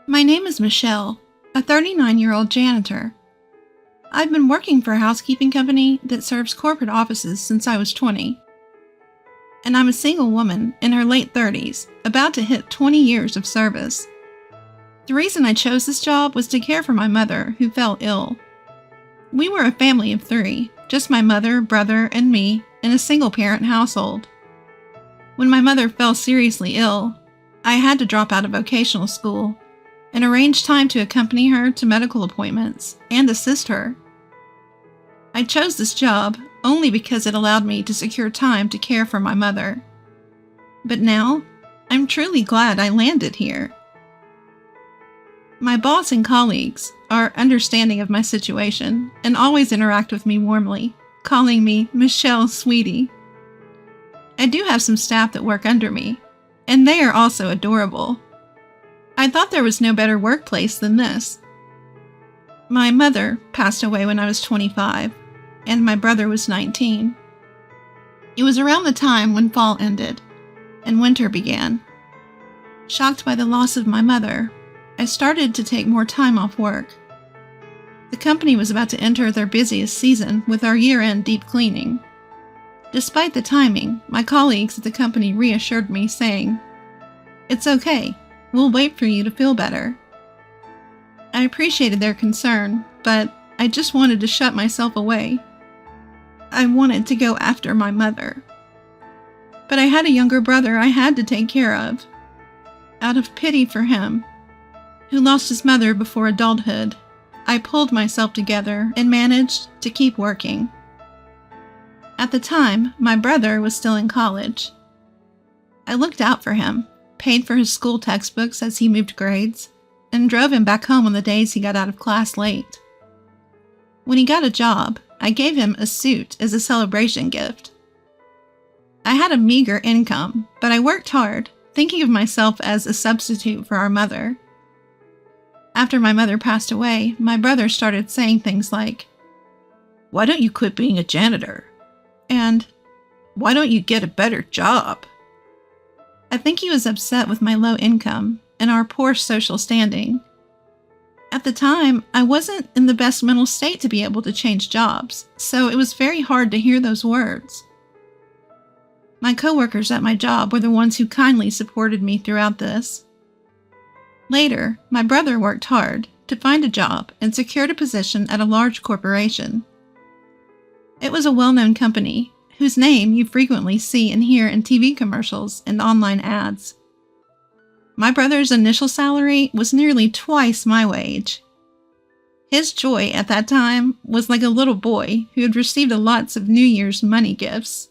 My name is Michelle, a 39-year-old janitor. I've been working for a housekeeping company that serves corporate offices since I was 20. And I'm a single woman in her late 30s, about to hit 20 years of service. The reason I chose this job was to care for my mother, who fell ill. We were a family of 3, just my mother, brother, and me, in a single-parent household. When my mother fell seriously ill, I had to drop out of vocational school and arrange time to accompany her to medical appointments and assist her. I chose this job only because it allowed me to secure time to care for my mother. But now, I'm truly glad I landed here. My boss and colleagues are understanding of my situation and always interact with me warmly, calling me Michelle Sweetie. I do have some staff that work under me, and they are also adorable. I thought there was no better workplace than this. My mother passed away when I was 25, and my brother was 19. It was around the time when fall ended and winter began. Shocked by the loss of my mother, I started to take more time off work. The company was about to enter their busiest season with our year-end deep cleaning. Despite the timing, my colleagues at the company reassured me, saying, "It's okay. We'll wait for you to feel better." I appreciated their concern, but I just wanted to shut myself away. I wanted to go after my mother. But I had a younger brother I had to take care of. Out of pity for him, who lost his mother before adulthood, I pulled myself together and managed to keep working. At the time, my brother was still in college. I looked out for him, paid for his school textbooks as he moved grades, and drove him back home on the days he got out of class late. When he got a job, I gave him a suit as a celebration gift. I had a meager income, but I worked hard, thinking of myself as a substitute for our mother. After my mother passed away, my brother started saying things like, "Why don't you quit being a janitor?" And, "Why don't you get a better job?" I think he was upset with my low income and our poor social standing. At the time, I wasn't in the best mental state to be able to change jobs, so it was very hard to hear those words. My coworkers at my job were the ones who kindly supported me throughout this. Later, my brother worked hard to find a job and secured a position at a large corporation. It was a well-known company, whose name you frequently see and hear in TV commercials and online ads. My brother's initial salary was nearly twice my wage. His joy at that time was like a little boy who had received lots of New Year's money gifts.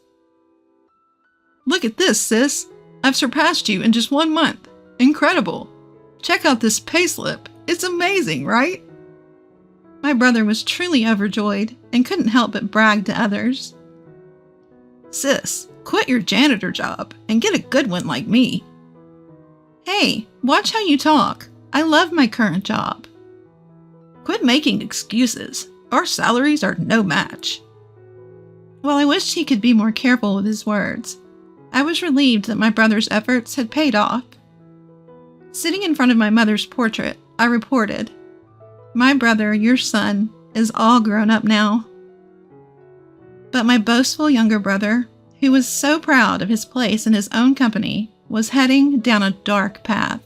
"Look at this, sis! I've surpassed you in just 1 month. Incredible! Check out this payslip. It's amazing, right?" My brother was truly overjoyed and couldn't help but brag to others. "Sis, quit your janitor job and get a good one like me." "Hey, watch how you talk. I love my current job." "Quit making excuses. Our salaries are no match." While I wished he could be more careful with his words, I was relieved that my brother's efforts had paid off. Sitting in front of my mother's portrait, I reported, "My brother, your son, is all grown up now." But my boastful younger brother, who was so proud of his place in his own company, was heading down a dark path.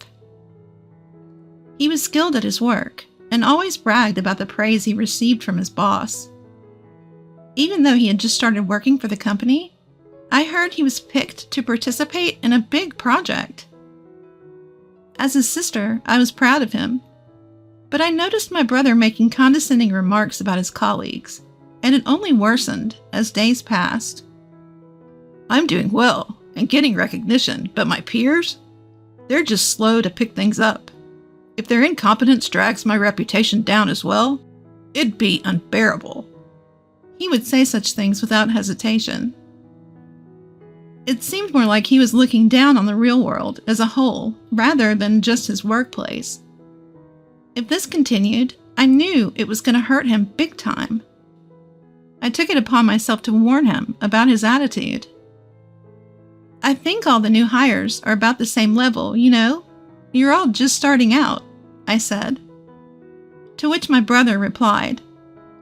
He was skilled at his work and always bragged about the praise he received from his boss. Even though he had just started working for the company, I heard he was picked to participate in a big project. As his sister, I was proud of him, but I noticed my brother making condescending remarks about his colleagues, and it only worsened as days passed. "I'm doing well and getting recognition, but my peers? They're just slow to pick things up. If their incompetence drags my reputation down as well, it'd be unbearable." He would say such things without hesitation. It seemed more like he was looking down on the real world as a whole, rather than just his workplace. If this continued, I knew it was going to hurt him big time. I took it upon myself to warn him about his attitude. "I think all the new hires are about the same level, you know? You're all just starting out," I said. To which my brother replied,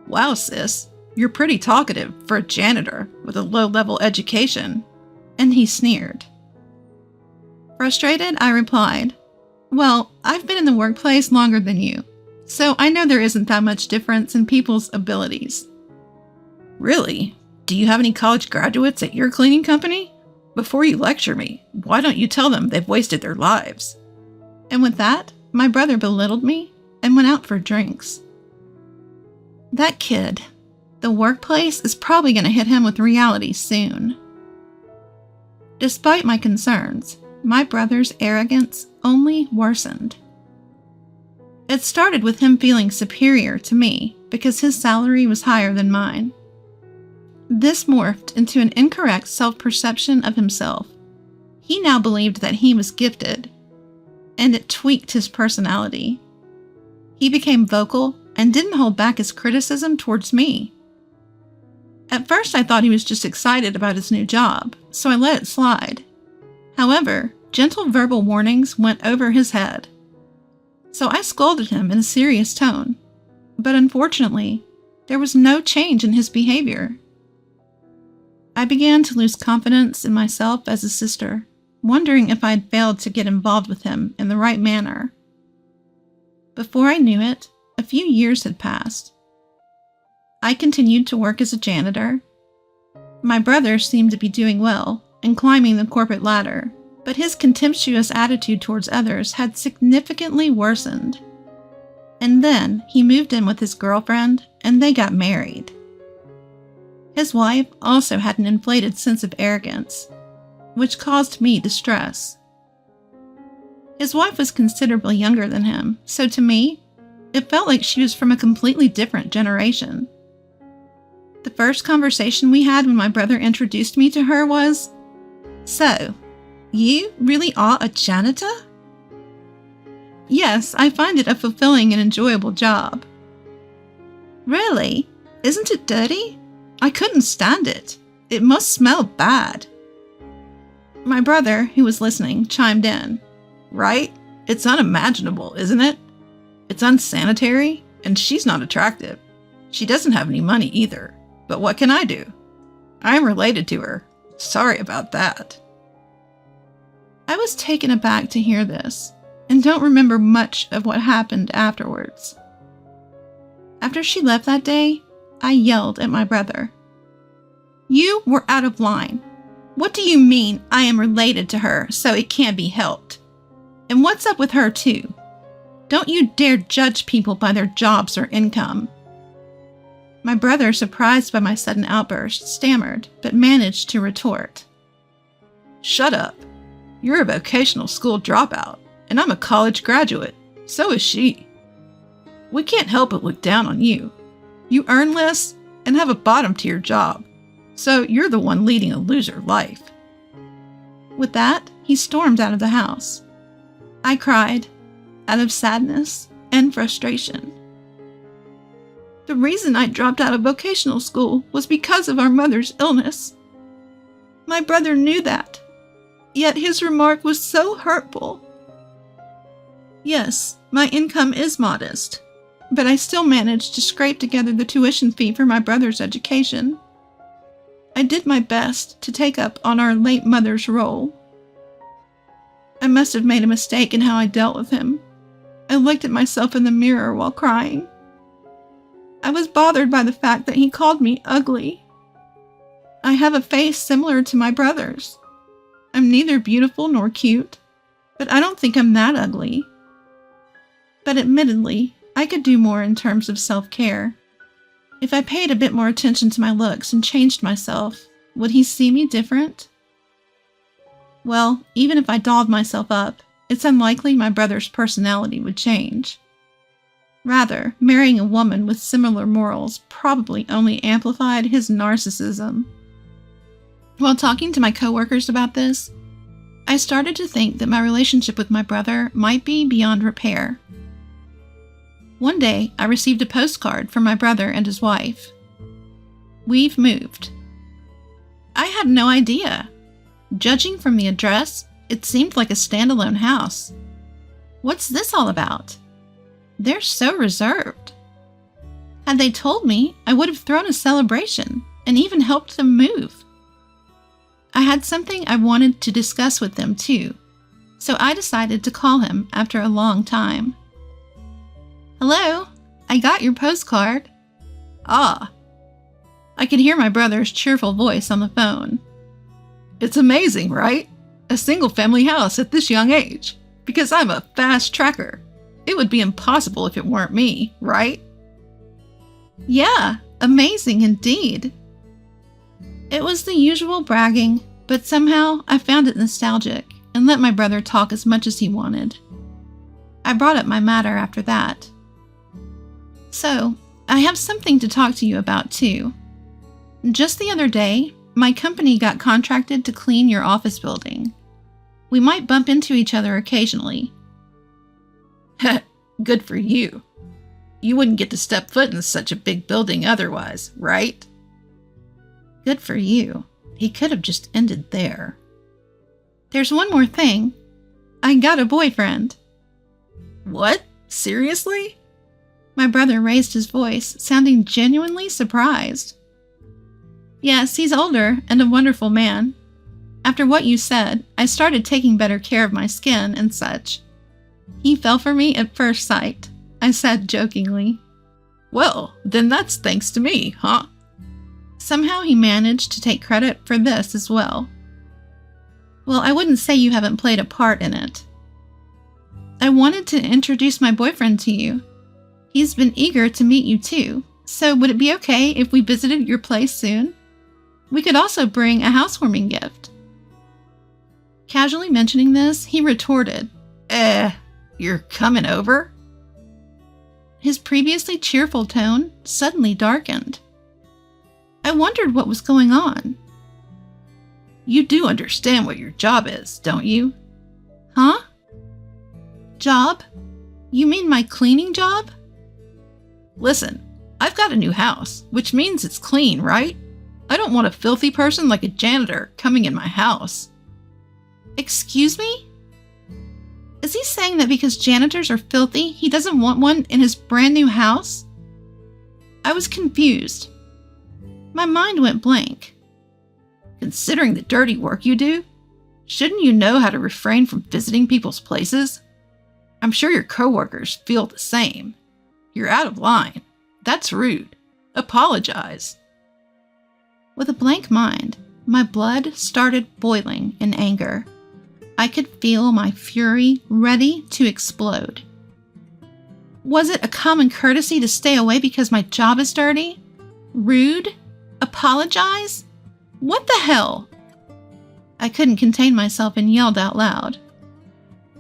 "Wow, sis, you're pretty talkative for a janitor with a low-level education." And he sneered. Frustrated, I replied, "Well, I've been in the workplace longer than you, so I know there isn't that much difference in people's abilities." "Really? Do you have any college graduates at your cleaning company? Before you lecture me, why don't you tell them they've wasted their lives?" And with that, my brother belittled me and went out for drinks. That kid, the workplace is probably going to hit him with reality soon. Despite my concerns, my brother's arrogance only worsened. It started with him feeling superior to me because his salary was higher than mine. This morphed into an incorrect self-perception of himself. He now believed that he was gifted, and it tweaked his personality. He became vocal and didn't hold back his criticism towards me. At first, I thought he was just excited about his new job, so I let it slide. However, gentle verbal warnings went over his head. So I scolded him in a serious tone, but unfortunately, there was no change in his behavior. I began to lose confidence in myself as a sister, wondering if I had failed to get involved with him in the right manner. Before I knew it, a few years had passed. I continued to work as a janitor. My brother seemed to be doing well and climbing the corporate ladder, but his contemptuous attitude towards others had significantly worsened. And then he moved in with his girlfriend, and they got married. His wife also had an inflated sense of arrogance, which caused me distress. His wife was considerably younger than him, so to me, it felt like she was from a completely different generation. The first conversation we had when my brother introduced me to her was, "So, you really are a janitor?" "Yes, I find it a fulfilling and enjoyable job." "Really? Isn't it dirty? I couldn't stand it. It must smell bad." My brother, who was listening, chimed in. "Right? It's unimaginable, isn't it? It's unsanitary, and she's not attractive. She doesn't have any money either. But what can I do? I'm related to her. Sorry about that." I was taken aback to hear this, and don't remember much of what happened afterwards. After she left that day, I yelled at my brother. "You were out of line. What do you mean I am related to her, so it can't be helped? And what's up with her too? Don't you dare judge people by their jobs or income." My brother, surprised by my sudden outburst, stammered, but managed to retort. "Shut up. You're a vocational school dropout, and I'm a college graduate. So is she. We can't help but look down on you. You earn less and have a bottom tier job, so you're the one leading a loser life." With that, he stormed out of the house. I cried, out of sadness and frustration. The reason I dropped out of vocational school was because of our mother's illness. My brother knew that, yet his remark was so hurtful. Yes, my income is modest, but I still managed to scrape together the tuition fee for my brother's education. I did my best to take up on our late mother's role. I must have made a mistake in how I dealt with him. I looked at myself in the mirror while crying. I was bothered by the fact that he called me ugly. I have a face similar to my brother's. I'm neither beautiful nor cute, but I don't think I'm that ugly. But admittedly, I could do more in terms of self-care. If I paid a bit more attention to my looks and changed myself, would he see me different? Well, even if I dolled myself up, it's unlikely my brother's personality would change. Rather, marrying a woman with similar morals probably only amplified his narcissism. While talking to my coworkers about this, I started to think that my relationship with my brother might be beyond repair. One day, I received a postcard from my brother and his wife. "We've moved." I had no idea. Judging from the address, it seemed like a standalone house. What's this all about? They're so reserved. Had they told me, I would have thrown a celebration and even helped them move. I had something I wanted to discuss with them too, so I decided to call him after a long time. "Hello, I got your postcard." "Ah." I could hear my brother's cheerful voice on the phone. "It's amazing, right? A single-family house at this young age. Because I'm a fast tracker. It would be impossible if it weren't me, right?" "Yeah, amazing indeed." It was the usual bragging, but somehow I found it nostalgic and let my brother talk as much as he wanted. I brought up my matter after that. "So, I have something to talk to you about too. Just the other day, my company got contracted to clean your office building. We might bump into each other occasionally." "Good for you. You wouldn't get to step foot in such a big building otherwise, right?" "Good for you." He could have just ended there. "There's one more thing. I got a boyfriend." "What? Seriously?" My brother raised his voice, sounding genuinely surprised. "Yes, he's older and a wonderful man. After what you said, I started taking better care of my skin and such. He fell for me at first sight," I said jokingly. "Well, then that's thanks to me, huh?" Somehow he managed to take credit for this as well. "Well, I wouldn't say you haven't played a part in it. I wanted to introduce my boyfriend to you. He's been eager to meet you too, so would it be okay if we visited your place soon? We could also bring a housewarming gift." Casually mentioning this, he retorted, You're coming over?" His previously cheerful tone suddenly darkened. I wondered what was going on. "You do understand what your job is, don't you?" "Huh? Job? You mean my cleaning job?" "Listen, I've got a new house, which means it's clean, right? I don't want a filthy person like a janitor coming in my house." "Excuse me? Is he saying that because janitors are filthy, he doesn't want one in his brand new house?" I was confused. My mind went blank. "Considering the dirty work you do, shouldn't you know how to refrain from visiting people's places? I'm sure your coworkers feel the same. You're out of line. That's rude. Apologize." With a blank mind, my blood started boiling in anger. I could feel my fury ready to explode. Was it a common courtesy to stay away because my job is dirty? Rude? Apologize? What the hell? I couldn't contain myself and yelled out loud.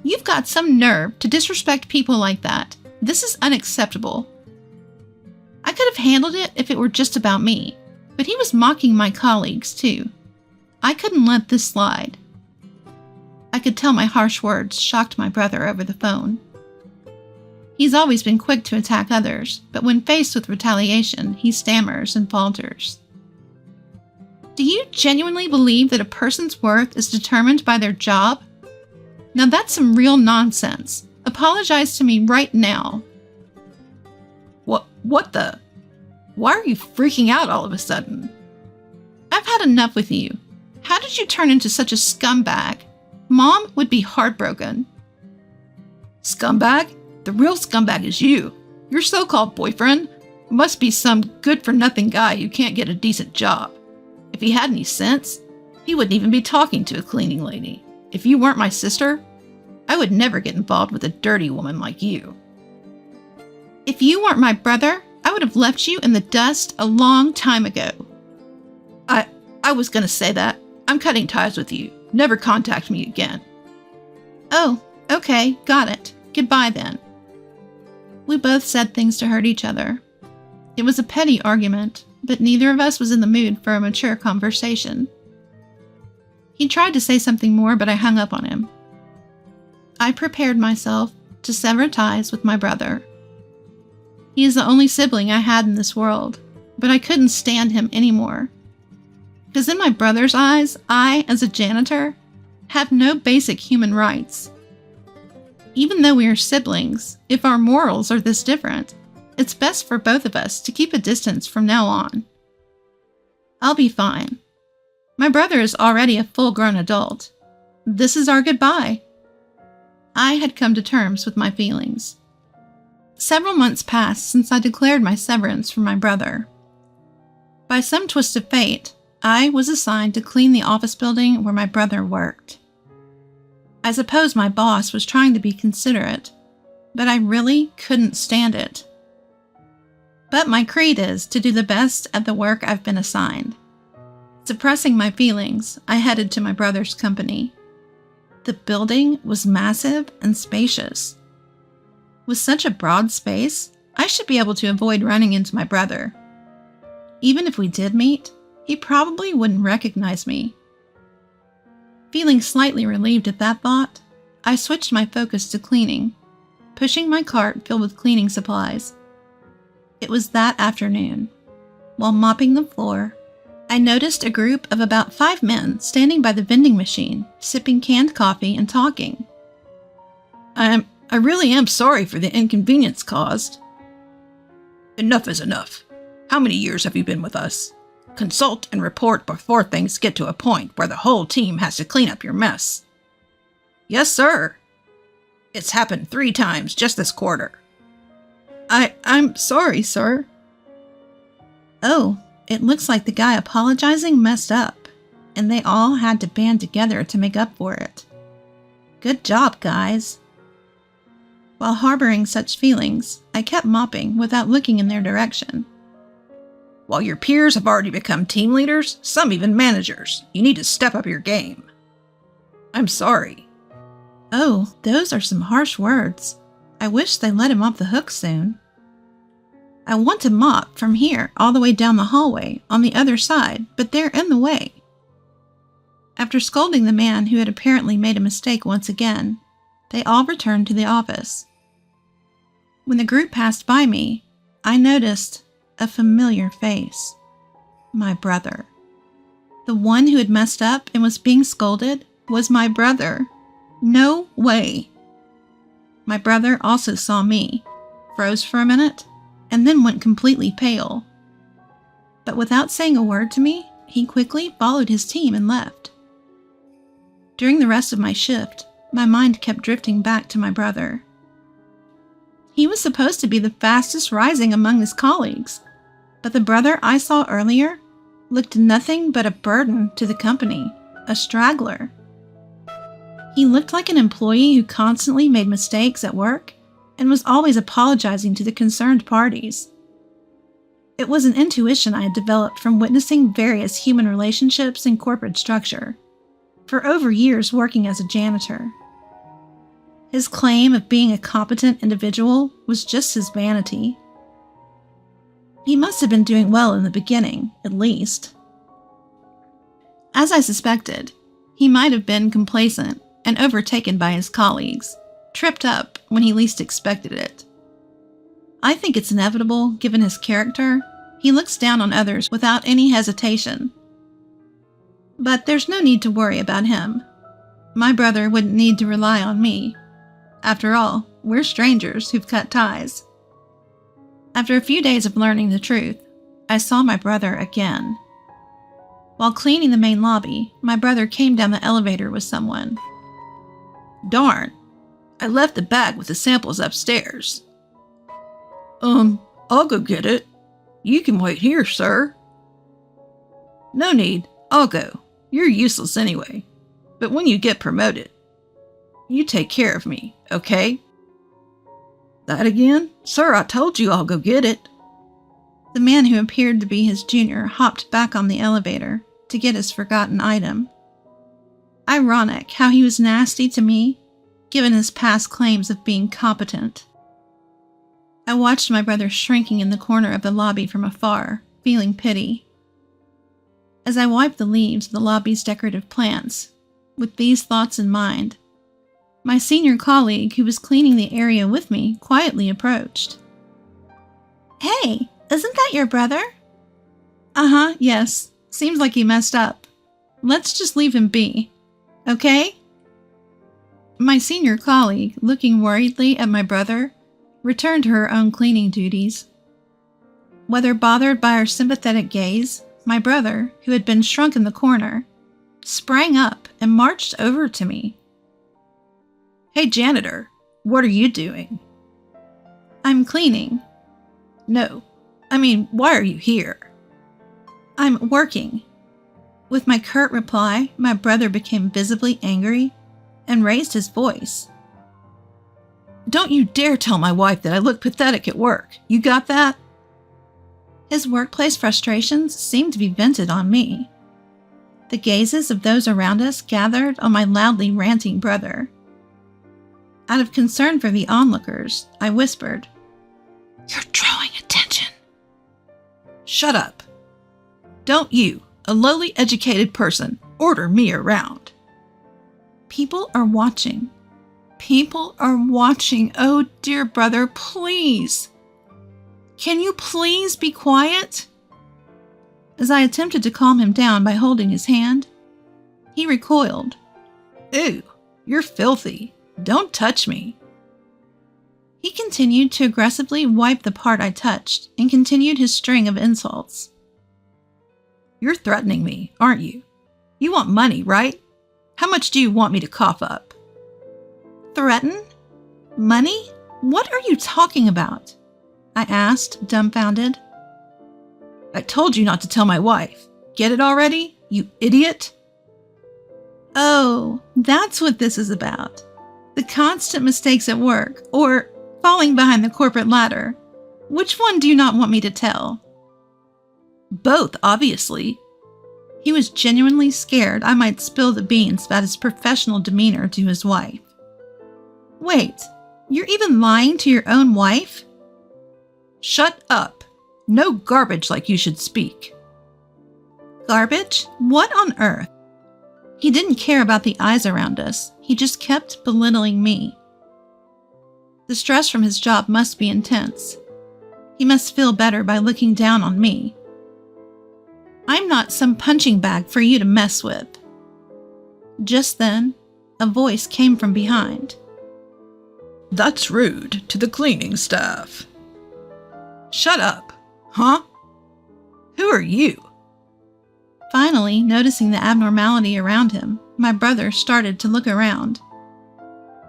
"You've got some nerve to disrespect people like that. This is unacceptable." I could have handled it if it were just about me, but he was mocking my colleagues too. I couldn't let this slide. I could tell my harsh words shocked my brother over the phone. He's always been quick to attack others, but when faced with retaliation, he stammers and falters. "Do you genuinely believe that a person's worth is determined by their job? Now that's some real nonsense. Apologize to me right now." What the? Why are you freaking out all of a sudden?" "I've had enough with you. How did you turn into such a scumbag? Mom would be heartbroken." "Scumbag? The real scumbag is you. Your so-called boyfriend must be some good-for-nothing guy who can't get a decent job. If he had any sense, he wouldn't even be talking to a cleaning lady. If you weren't my sister, I would never get involved with a dirty woman like you." "If you weren't my brother, I would have left you in the dust a long time ago." I was going to say that. I'm cutting ties with you. Never contact me again." "Oh, okay, got it. Goodbye then." We both said things to hurt each other. It was a petty argument, but neither of us was in the mood for a mature conversation. He tried to say something more, but I hung up on him. I prepared myself to sever ties with my brother. He is the only sibling I had in this world, but I couldn't stand him anymore. Because in my brother's eyes, I, as a janitor, have no basic human rights. Even though we are siblings, if our morals are this different, it's best for both of us to keep a distance from now on. I'll be fine. My brother is already a full-grown adult. This is our goodbye. I had come to terms with my feelings. Several months passed since I declared my severance from my brother. By some twist of fate, I was assigned to clean the office building where my brother worked. I suppose my boss was trying to be considerate, but I really couldn't stand it. But my creed is to do the best at the work I've been assigned. Suppressing my feelings, I headed to my brother's company. The building was massive and spacious. With such a broad space, I should be able to avoid running into my brother. Even if we did meet, he probably wouldn't recognize me. Feeling slightly relieved at that thought, I switched my focus to cleaning, pushing my cart filled with cleaning supplies. It was that afternoon. While mopping the floor, I noticed a group of about 5 men standing by the vending machine, sipping canned coffee and talking. I really am sorry for the inconvenience caused. Enough is enough. How many years have you been with us? Consult and report before things get to a point where the whole team has to clean up your mess. Yes, sir. It's happened 3 times just this quarter. I'm sorry, sir. Oh, it looks like the guy apologizing messed up, and they all had to band together to make up for it. Good job, guys. While harboring such feelings, I kept mopping without looking in their direction. While your peers have already become team leaders, some even managers, you need to step up your game. I'm sorry. Oh, those are some harsh words. I wish they let him off the hook soon. I want to mop from here all the way down the hallway on the other side, but they're in the way. After scolding the man who had apparently made a mistake once again, they all returned to the office. When the group passed by me, I noticed a familiar face. My brother. The one who had messed up and was being scolded was my brother. No way. My brother also saw me, froze for a minute, and then went completely pale. But without saying a word to me, he quickly followed his team and left. During the rest of my shift, my mind kept drifting back to my brother. He was supposed to be the fastest rising among his colleagues, but the brother I saw earlier looked nothing but a burden to the company, a straggler. He looked like an employee who constantly made mistakes at work and was always apologizing to the concerned parties. It was an intuition I had developed from witnessing various human relationships in corporate structure, for over years working as a janitor. His claim of being a competent individual was just his vanity. He must have been doing well in the beginning, at least. As I suspected, he might have been complacent and overtaken by his colleagues, tripped up when he least expected it. I think it's inevitable, given his character. He looks down on others without any hesitation. But there's no need to worry about him. My brother wouldn't need to rely on me. After all, we're strangers who've cut ties. After a few days of learning the truth, I saw my brother again. While cleaning the main lobby, my brother came down the elevator with someone. Darn, I left the bag with the samples upstairs. I'll go get it. You can wait here, sir. No need, I'll go. You're useless anyway. But when you get promoted, you take care of me, okay? That again? Sir, I told you I'll go get it. The man who appeared to be his junior hopped back on the elevator to get his forgotten item. Ironic how he was nasty to me, given his past claims of being competent. I watched my brother shrinking in the corner of the lobby from afar, feeling pity. As I wiped the leaves of the lobby's decorative plants, with these thoughts in mind, my senior colleague who was cleaning the area with me quietly approached. Hey, isn't that your brother? Uh-huh, yes. Seems like he messed up. Let's just leave him be. Okay? My senior colleague, looking worriedly at my brother, returned to her own cleaning duties. Whether bothered by our sympathetic gaze, my brother, who had been shrunk in the corner, sprang up and marched over to me. "Hey, janitor, what are you doing?" "I'm cleaning." "No, I mean, why are you here?" "I'm working." With my curt reply, my brother became visibly angry and raised his voice. "Don't you dare tell my wife that I look pathetic at work. You got that?" His workplace frustrations seemed to be vented on me. The gazes of those around us gathered on my loudly ranting brother. Out of concern for the onlookers, I whispered, "You're drawing attention." "Shut up. Don't you, a lowly educated person, order me around." People are watching. People are watching. Oh, dear brother, please. Can you please be quiet? As I attempted to calm him down by holding his hand, he recoiled. "Ew, you're filthy. Don't touch me." He continued to aggressively wipe the part I touched and continued his string of insults. "You're threatening me, aren't you? You want money, right? How much do you want me to cough up?" "Threaten? Money? What are you talking about?" I asked, dumbfounded. "I told you not to tell my wife. Get it already, you idiot?" "Oh, that's what this is about. The constant mistakes at work, or falling behind the corporate ladder. Which one do you not want me to tell?" "Both, obviously." He was genuinely scared I might spill the beans about his professional demeanor to his wife. "Wait, you're even lying to your own wife?" "Shut up. No garbage like you should speak." "Garbage? What on earth?" He didn't care about the eyes around us. He just kept belittling me. The stress from his job must be intense. He must feel better by looking down on me. I'm not some punching bag for you to mess with. Just then, a voice came from behind. "That's rude to the cleaning staff." "Shut up. Huh? Who are you?" Finally, noticing the abnormality around him, my brother started to look around.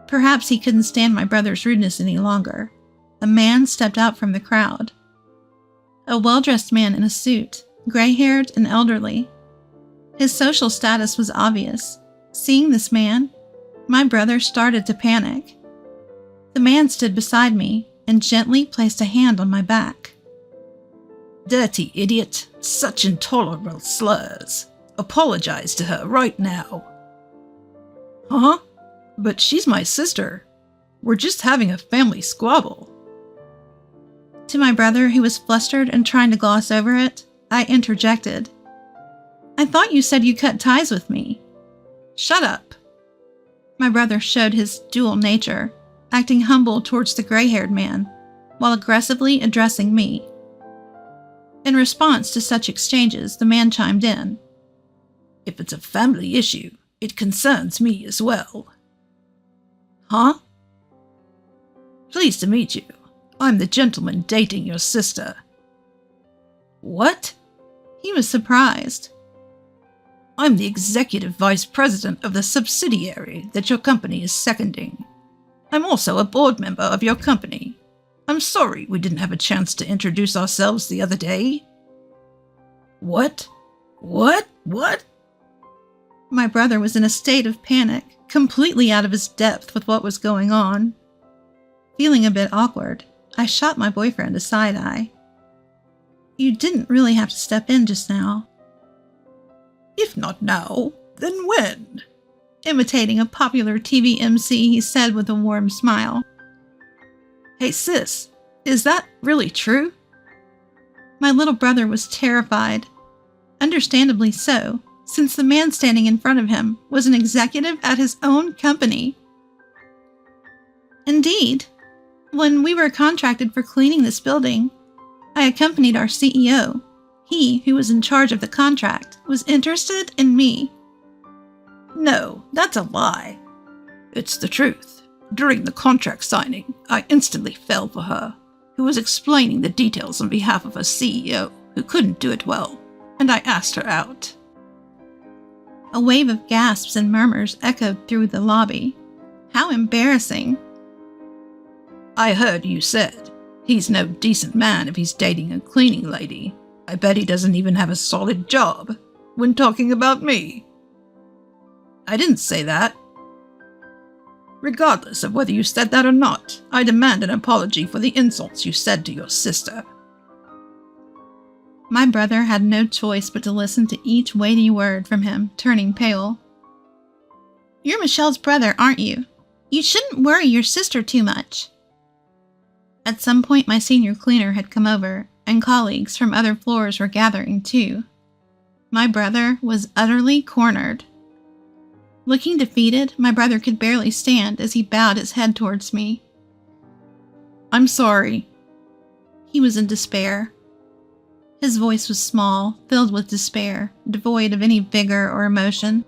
Perhaps he couldn't stand my brother's rudeness any longer. A man stepped out from the crowd. A well-dressed man in a suit, gray-haired and elderly. His social status was obvious. Seeing this man, my brother started to panic. The man stood beside me and gently placed a hand on my back. "Dirty idiot. Such intolerable slurs. Apologize to her right now." "Huh? But she's my sister. We're just having a family squabble." To my brother, who was flustered and trying to gloss over it, I interjected. "I thought you said you cut ties with me." "Shut up." My brother showed his dual nature, acting humble towards the gray-haired man, while aggressively addressing me. In response to such exchanges, the man chimed in. "If it's a family issue, it concerns me as well." "Huh?" "Pleased to meet you. I'm the gentleman dating your sister." "What?" He was surprised. "I'm the executive vice president of the subsidiary that your company is seconding. I'm also a board member of your company. I'm sorry we didn't have a chance to introduce ourselves the other day." "What? What?" My brother was in a state of panic, completely out of his depth with what was going on. Feeling a bit awkward, I shot my boyfriend a side-eye. "You didn't really have to step in just now." "If not now, then when?" Imitating a popular TV MC, he said with a warm smile. "Hey sis, is that really true?" My little brother was terrified. Understandably so, since the man standing in front of him was an executive at his own company. Indeed, when we were contracted for cleaning this building, I accompanied our CEO. He, who was in charge of the contract, was interested in me. "No, that's a lie." It's the truth. During the contract signing, I instantly fell for her, who was explaining the details on behalf of a CEO who couldn't do it well, and I asked her out. A wave of gasps and murmurs echoed through the lobby. How embarrassing. I heard you said, he's no decent man if he's dating a cleaning lady. I bet he doesn't even have a solid job, when talking about me. I didn't say that. Regardless of whether you said that or not, I demand an apology for the insults you said to your sister. My brother had no choice but to listen to each weighty word from him, turning pale. You're Michelle's brother, aren't you? You shouldn't worry your sister too much. At some point, my senior cleaner had come over, and colleagues from other floors were gathering too. My brother was utterly cornered. Looking defeated, my brother could barely stand as he bowed his head towards me. I'm sorry. He was in despair. His voice was small, filled with despair, devoid of any vigor or emotion.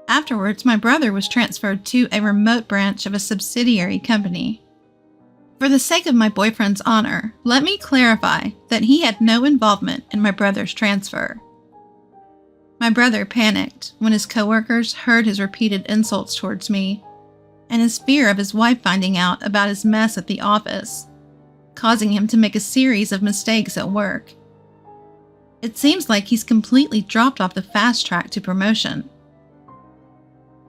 Afterwards, my brother was transferred to a remote branch of a subsidiary company. For the sake of my boyfriend's honor, let me clarify that he had no involvement in my brother's transfer. My brother panicked when his coworkers heard his repeated insults towards me, and his fear of his wife finding out about his mess at the office, causing him to make a series of mistakes at work. It seems like he's completely dropped off the fast track to promotion.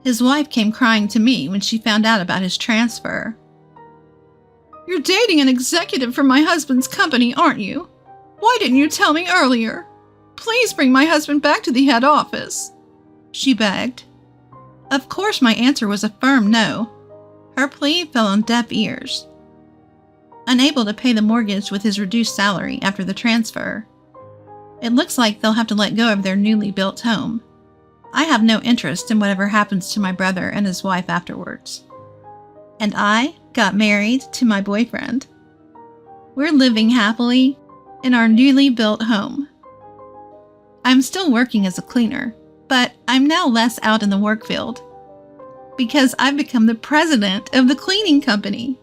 His wife came crying to me when she found out about his transfer. You're dating an executive from my husband's company, aren't you? Why didn't you tell me earlier? Please bring my husband back to the head office, she begged. Of course, my answer was a firm no. Her plea fell on deaf ears. Unable to pay the mortgage with his reduced salary after the transfer, it looks like they'll have to let go of their newly built home. I have no interest in whatever happens to my brother and his wife afterwards. And I got married to my boyfriend. We're living happily in our newly built home. I'm still working as a cleaner, but I'm now less out in the work field because I've become the president of the cleaning company,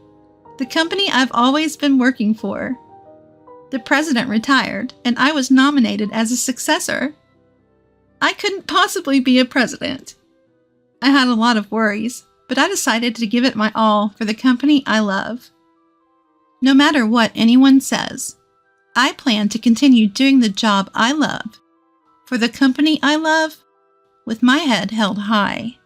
the company I've always been working for. The president retired, and I was nominated as a successor. I couldn't possibly be a president. I had a lot of worries, but I decided to give it my all for the company I love. No matter what anyone says, I plan to continue doing the job I love for the company I love with my head held high.